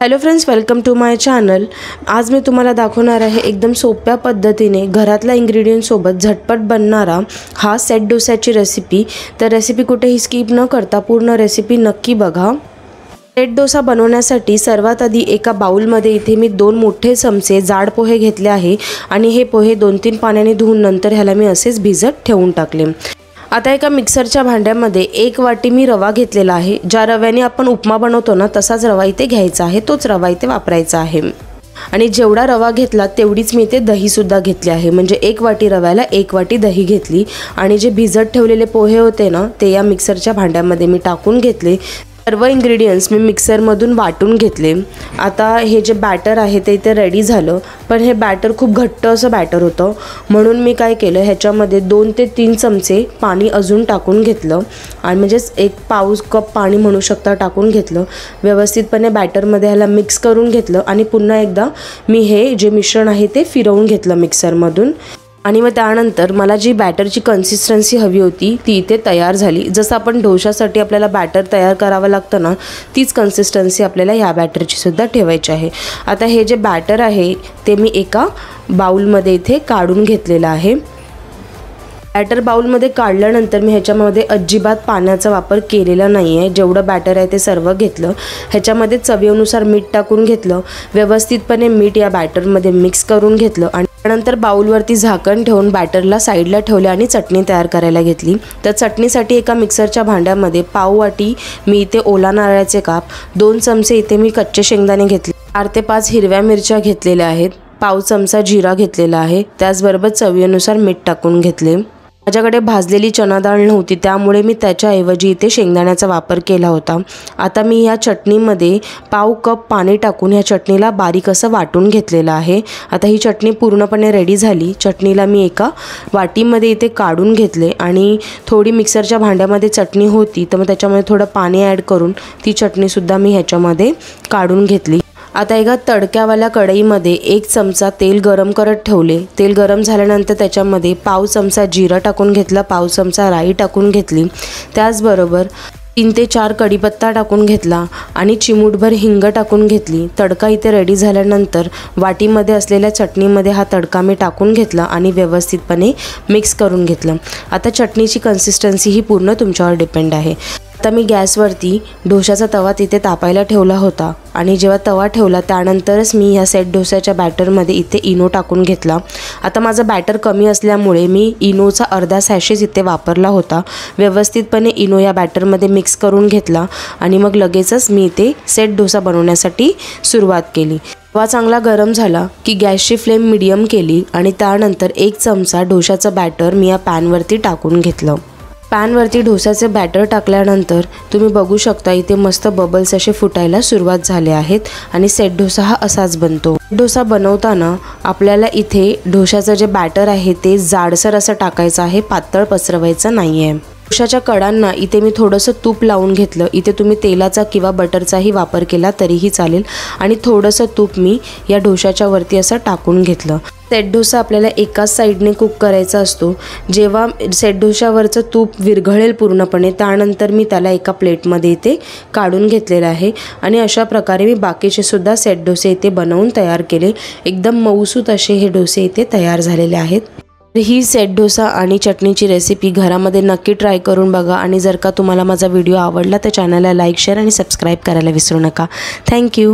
Hello friends, welcome to my channel. आज मी तुम्हाला दाखवणार आहे एकदम सोप्या पद्धतीने घरातल्या इन्ग्रेडियंट सोबत झटपट बनणारा हा सेट डोसाची रेसिपी। तर रेसिपी कुठेही स्किप न करता पूर्ण रेसिपी नक्की बघा। सेट डोसा बनवण्यासाठी सर्वात आधी एका बाउलमध्ये इथे मी 2 मोठे चमचे जाड पोहे घेतले आहे आणि हे पोहे 2-3 पाण्याने धुवून नंतर ह्याला मी असेच भिजत ठेवून टाकले। आता एका मिक्सरच्या भांड्यामध्ये 1 वाटी मी रवा घेतलेला आहे। ज्या रव्याने आपण उपमा बनवतो ना तसाच रवा इथे घ्यायचा आहे, तोच रवा इथे वापरायचा आहे। आणि जेवढा रवा घेतला तेवढीच मी इथे दही सुद्धा घेतली आहे, म्हणजे 1 वाटी रव्याला 1 वाटी दही घेतली। आणि जे भिजत ठेवलेले पोहे होते ना ते या मिक्सरच्या भांड्यामध्ये मी टाकून घेतले। सर्व इन्ग्रेडियंट्स मी मिक्सरमधून वाटून घेतले। आता हे जे बॅटर आहे ते इथे रेडी झालं, पण हे बॅटर खूप घट्ट असं बॅटर होतं, म्हणून मी काय केलं ह्याच्यामध्ये 2 ते 3 चमचे पाणी अजून टाकून घेतलं आणि म्हणजेच 1 पाऊस कप पाणी म्हणू शकता टाकून घेतलं। व्यवस्थितपणे बॅटरमध्ये ह्याला मिक्स करून घेतलं आणि पुन्हा एकदा मी हे जे मिश्रण आहे ते फिरवून घेतलं मिक्सरमधून। आणि मग त्यानंतर मला जी बॅटरची कन्सिस्टन्सी हवी होती ती इथे तयार झाली। जसं आपण डोशासाठी आपल्याला बॅटर तयार करावं लागतं ना, तीच कन्सिस्टन्सी आपल्याला ह्या बॅटरची सुद्धा ठेवायची आहे। आता हे जे बॅटर आहे ते मी एका बाउलमध्ये इथे काढून घेतलेलं आहे। बॅटर बाउलमध्ये काढल्यानंतर मी ह्याच्यामध्ये अजिबात पाण्याचा वापर केलेला नाही आहे। जेवढं बॅटर आहे ते सर्व घेतलं। ह्याच्यामध्ये चवीनुसार मीठ टाकून घेतलं। व्यवस्थितपणे मीठ या बॅटरमध्ये मिक्स करून घेतलं आणि त्यानंतर बाउलवरती झाकण ठेवून बॅटरला साईडला ठेवले आणि चटणी तयार करायला घेतली। तर चटणीसाठी एका मिक्सरच्या भांड्यामध्ये पाव वाटी मी इथे ओला नारळाचे काप, 2 चमचे इथे मी कच्चे शेंगदाणे घेतले, 4 ते 5 हिरव्या मिरच्या घेतलेल्या आहेत, पाव चमचा जिरा घेतलेला आहे, त्याचबरोबर चवीनुसार मीठ टाकून घेतले। माझ्याकडे भाजलेली चना डाळ नव्हती त्यामुळे मी त्याच्याऐवजी इथे शेंगदाण्याचा वापर केला होता। आता मी या चटणीमध्ये पाव कप पाणी टाकून या चटणीला बारीक असं वाटून घेतलेलं आहे। आता ही चटणी पूर्णपणे रेडी झाली। चटणीला मी एका वाटीमध्ये इथे काढून घेतले आणि थोडी मिक्सरच्या भांड्यामध्ये चटणी होती तर मग त्याच्यामध्ये थोडं पाणी ॲड करून ती चटणीसुद्धा मी ह्याच्यामध्ये काढून घेतली। आता एका तडक्यावाल्या कढईमध्ये 1 चमचा तेल गरम करत ठेवले। तेल गरम झाल्यानंतर त्याच्यामध्ये पाव चमचा जिरा टाकून घेतला, पाव चमचा राई टाकून घेतली, त्याचबरोबर 3 ते 4 कढीपत्ता टाकून घेतला आणि चिमूटभर हिंग टाकून घेतली। तडका इथे रेडी झाल्यानंतर वाटीमध्ये असलेल्या चटणीमध्ये हा तडका मी टाकून घेतला आणि व्यवस्थितपणे मिक्स करून घेतलं। आता चटणीची कन्सिस्टन्सी ही पूर्ण तुमच्यावर डिपेंड आहे। आता मी गॅसवरती डोशाचा तवा तिथे तापायला ठेवला होता आणि जेव्हा तवा ठेवला त्यानंतरच मी ह्या सेट डोशाच्या बॅटरमध्ये इथे इनो टाकून घेतला। आता माझं बॅटर कमी असल्यामुळे मी इनोचा अर्धा सॅशेच इथे वापरला होता। व्यवस्थितपणे इनो या बॅटरमध्ये मिक्स करून घेतला आणि मग लगेचच मी इथे सेट डोसा बनवण्यासाठी सुरुवात केली। तवा चांगला गरम झाला की गॅसची फ्लेम मीडियम केली आणि त्यानंतर 1 चमचा डोशाचं बॅटर मी या पॅनवरती टाकून घेतलं। पॅनवरती डोसाचे बॅटर टाकल्यानंतर तुम्ही बघू शकता इथे मस्त बबल्स असे फुटायला सुरुवात झाले आहेत आणि सेट डोसा हा असाच बनतो। डोसा बनवताना आपल्याला इथे डोशाचं जे बॅटर आहे ते जाडसर असं टाकायचं आहे, पातळ पसरवायचं नाही आहे। डोशाच्या कडांना इथे मी थोडंसं तूप लावून घेतलं। इथे तुम्ही तेलाचा किंवा बटरचाही वापर केला तरीही चालेल आणि थोडंसं तूप मी या डोशाच्या वरती असं टाकून घेतलं। सेट डोसा आपल्याला एकाच साईडने कुक करायचा असतो। जेव्हा सेट डोशावरचं तूप विरघळेल पूर्णपणे त्यानंतर मी त्याला एका प्लेटमध्ये इथे काढून घेतलेलं आहे आणि अशा प्रकारे मी बाकीचे सुद्धा सेट डोसे इथे बनवून तयार केले। एकदम मऊसूत असे हे डोसे इथे तयार झालेले आहेत। ही सेट डोसा आणि चटणीची रेसिपी घरामध्ये नक्की ट्राय करून बघा आणि जर का तुम्हाला माझा व्हिडिओ आवडला तर चॅनलला लाईक, शेअर आणि सबस्क्राईब करायला विसरू नका। थँक्यू।